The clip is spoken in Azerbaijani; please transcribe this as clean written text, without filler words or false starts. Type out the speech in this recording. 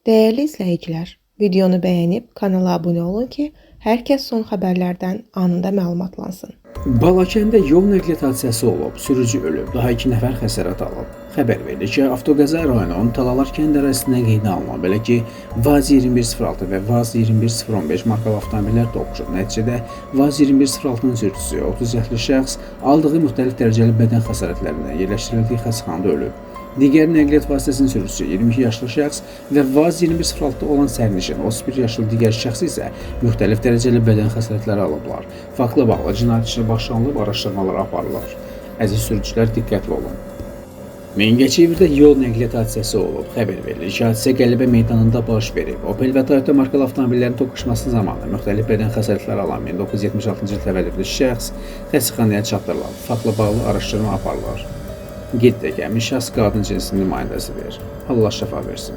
Değerli izləyicilər, videonu bəyənib kanala abunə olun ki, hər kəs son xəbərlərdən anında məlumatlansın. Balakəndə yol nəqliyyat hadisəsi olub, sürücü ölüb, daha 2 nəfər xəsarət alıb. Xəbər verilir ki, avtoqəza rayonunun Talalar kənd ərazisindən qeydə alınan, belə ki, VAZ 2106 və VAZ 21015 markalı avtomobillər toqquşub. Nəticədə VAZ 2106-nın sürücüsü 30 yaşlı şəxs aldığı müxtəlif dərəcəli bədən xəsarətlərindən yerləşdirildiyi xəstəxanada ölüb. Digər nəqliyyat vasitəsinin sürücüsü 22 yaşlı şəxs və VAZ 2106-da olan sərnişin 31 yaşlı digər şəxs isə müxtəlif dərəcəli bədən xəsarətləri alıblar. Faktla bağlı cinayət işi başlanılıb, araşdırmalar aparılır. Əziz sürücülər, diqqətli olun. Mingəçevirdə yol nəqliyyat hadisəsi olub. Xəbər verilir ki, hadisə Qələbə meydanında baş verib. Opel və Toyota markalı avtomobillərin toqquşması zamanı müxtəlif bədən xəsarətləri alan 1976-cı il təvəllüdlü şəxs xəstəxanaya çatdırılıb. Faktla bağlı araşdırma aparılır. Qeyd edək ki, həmin şəxs qadın cinsinin nümayəndəsidir. Allah şəfa versin.